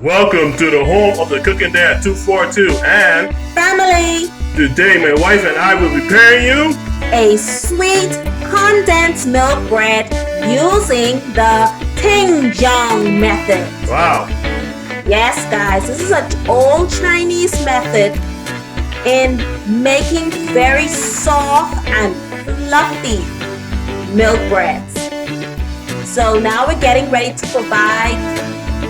Welcome to the home of the Cooking Dad 242 and family. Today my wife and I will be preparing you a sweet condensed milk bread using the Tangzhong method. Wow. Yes guys, this is an old Chinese method in making very soft and fluffy milk breads. So now we're getting ready to provide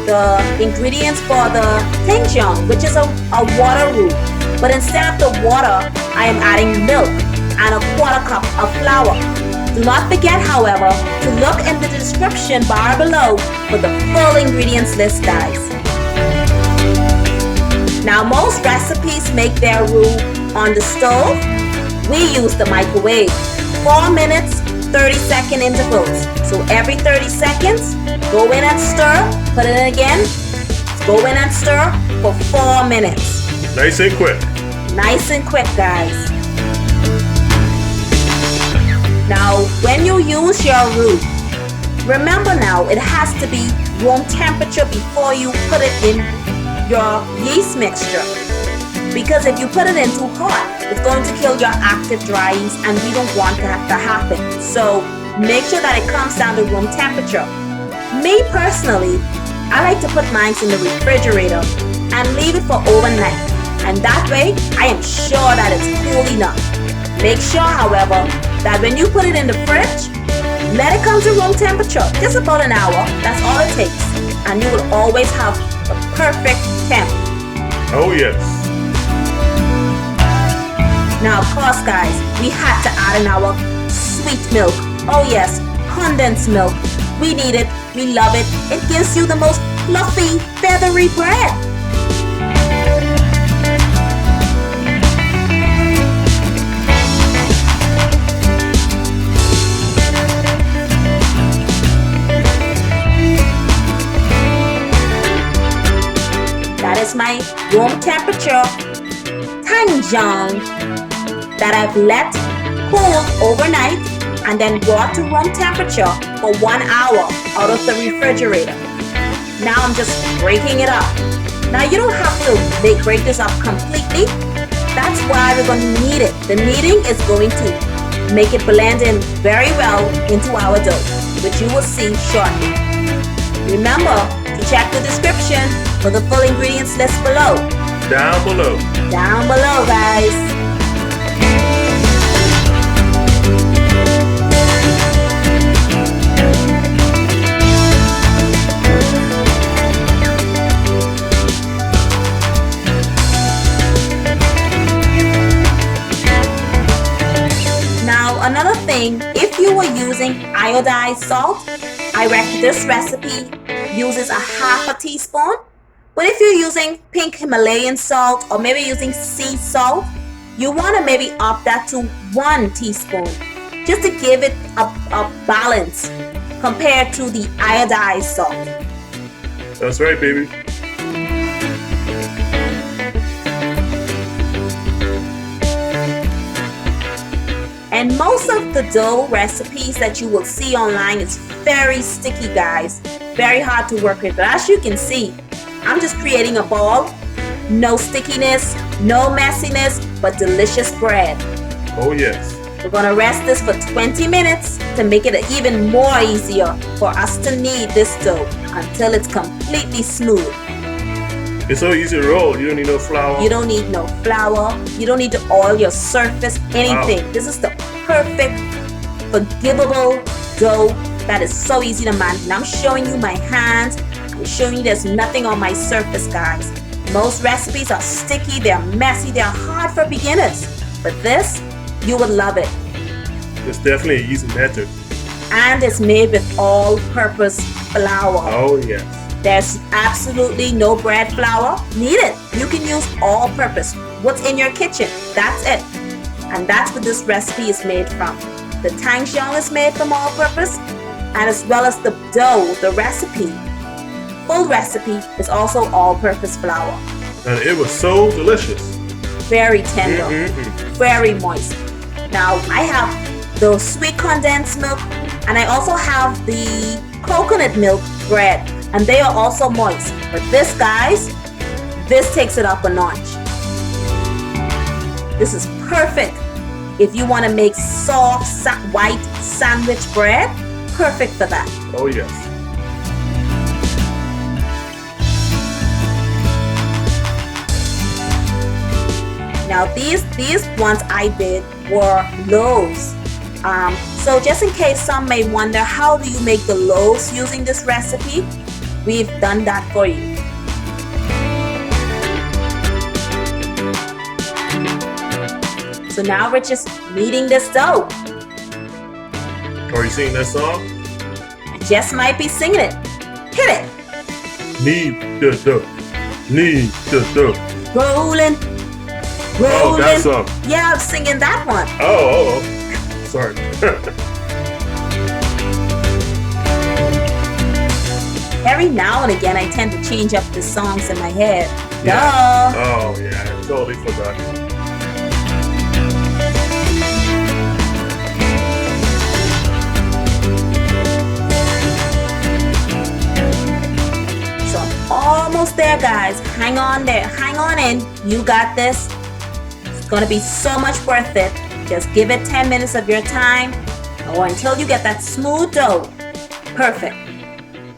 the ingredients for the Tangzhong, which is a water roux. But instead of the water, I am adding milk and a quarter cup of flour. Do not forget, however, to look in the description bar below for the full ingredients list, guys. Now, most recipes make their roux on the stove. We use the microwave. 4 minutes, 30-second intervals. So every 30 seconds, go in and stir, put it in again, go in and stir for 4 minutes. Nice and quick. Nice and quick, guys. Now, when you use your roux, remember now, it has to be room temperature before you put it in your yeast mixture. Because if you put it in too hot, it's going to kill your active dry yeast, and we don't want that to happen. So make sure that it comes down to room temperature. Me personally, I like to put mine in the refrigerator and leave it for overnight. And that way, I am sure that it's cool enough. Make sure, however, that when you put it in the fridge, let it come to room temperature, just about an hour. That's all it takes. And you will always have the perfect temp. Oh yes. Now, of course, guys, we had to add in our sweet milk. Oh yes, condensed milk. We need it. We love it. It gives you the most fluffy, feathery bread. That is my room temperature Tangzhong that I've let cool overnight and then brought to room temperature for 1 hour out of the refrigerator. Now I'm just breaking it up. Now you don't have to break this up completely. That's why we're going to knead it. The kneading is going to make it blend in very well into our dough, which you will see shortly. Remember to check the description for the full ingredients list below. Down below. Down below, guys. Now, another thing, if you were using iodized salt, I reckon this recipe uses a half a teaspoon. But if you're using pink Himalayan salt or maybe using sea salt, you want to maybe up that to 1 teaspoon just to give it a balance compared to the iodized salt. That's right, baby. And most of the dough recipes that you will see online is very sticky, guys. Very hard to work with. But as you can see, I'm just creating a ball. No stickiness, no messiness, but delicious bread. Oh yes. We're going to rest this for 20 minutes to make it even more easier for us to knead this dough until it's completely smooth. It's so easy to roll. You don't need no flour. You don't need no flour. You don't need to oil your surface, anything. Wow. This is the perfect, forgivable dough that is so easy to manage. And I'm showing you my hands. I'm showing you there's nothing on my surface, guys. Most recipes are sticky, they're messy, they're hard for beginners. But this, you would love it. It's definitely an easy method. And it's made with all-purpose flour. Oh yes. There's absolutely no bread flour needed. You can use all-purpose. What's in your kitchen, that's it. And that's what this recipe is made from. The Tangzhong is made from all-purpose, and as well as the dough, the recipe, full recipe, is also all-purpose flour. And it was so delicious. Very tender, very moist. Now I have the sweet condensed milk, and I also have the coconut milk bread, and they are also moist. But this, guys, this takes it up a notch. This is perfect if you want to make soft, white sandwich bread. Perfect for that. Oh, yes. Now these ones I did were loaves. So just in case some may wonder, how do you make the loaves using this recipe? We've done that for you. So now we're just kneading this dough. Are you singing that song? I just might be singing it. Hit it. Knead the dough. Knead the dough. Rolling. Oh, that song. Yeah, I'm singing that one. Oh. Sorry. Every now and again, I tend to change up the songs in my head. Yeah. Duh. Oh, yeah. I totally forgot. So I'm almost there, guys. Hang on there. Hang on in. You got this. It's going to be so much worth it. Just give it 10 minutes of your time or until you get that smooth dough. Perfect.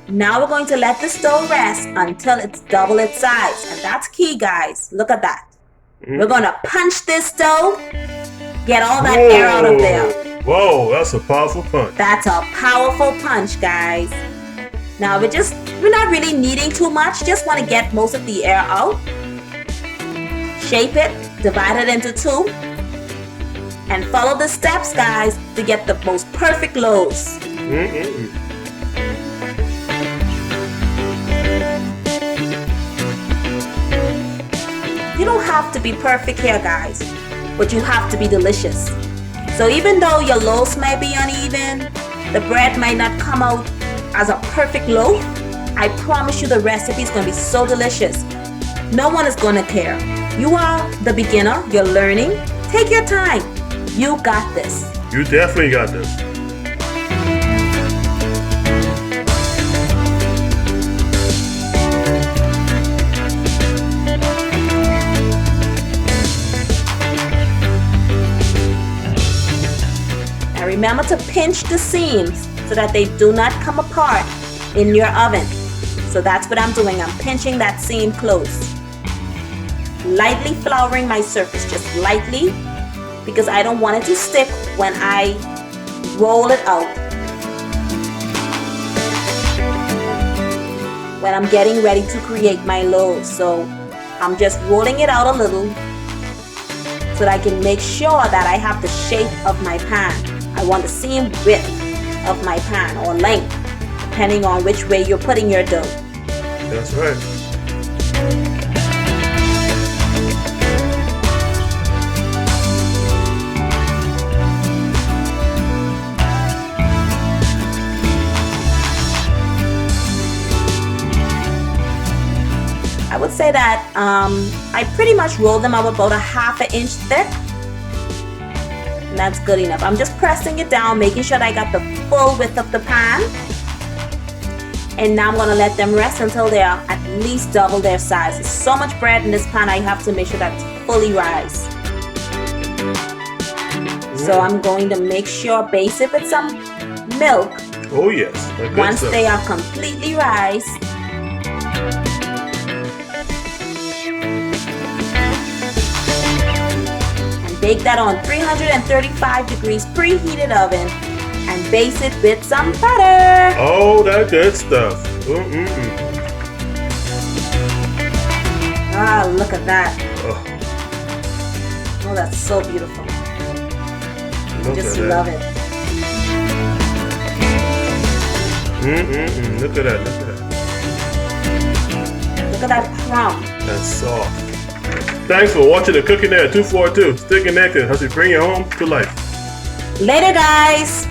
Now we're going to let this dough rest until it's double its size. And that's key, guys. Look at that. We're going to punch this dough. Get all that air out of there. Whoa, that's a powerful punch. That's a powerful punch, guys. Now we're not really kneading too much. Just want to get most of the air out. Shape it. Divide it into two. And follow the steps, guys, to get the most perfect loaves. You don't have to be perfect here, guys, but you have to be delicious. So even though your loaves may be uneven, the bread might not come out as a perfect loaf, I promise you the recipe is going to be so delicious. No one is going to care. You are the beginner, you're learning. Take your time. You got this. You definitely got this. Now remember to pinch the seams so that they do not come apart in your oven. So that's what I'm doing. I'm pinching that seam close. Lightly flouring my surface, just lightly, because I don't want it to stick when I roll it out. When I'm getting ready to create my loaves. So I'm just rolling it out a little so that I can make sure that I have the shape of my pan. I want the same width of my pan or length, depending on which way you're putting your dough. That's right. I would say that I pretty much roll them out about a ½ inch thick. And that's good enough. I'm just pressing it down, making sure that I got the full width of the pan. And now I'm going to let them rest until they are at least double their size. There's so much bread in this pan, I have to make sure that it's fully rise. So I'm going to make sure, base it with some milk. Oh yes. Once they are completely rised. Bake that on 335 degrees preheated oven and base it with some butter. Oh, that good stuff. Ah, look at that. Oh, Oh, that's so beautiful. I just love it. Look at that, look at that. Look at that crumb. That's soft. Thanks for watching the Cooking There 242. Stay connected as we bring you home to life. Later, guys.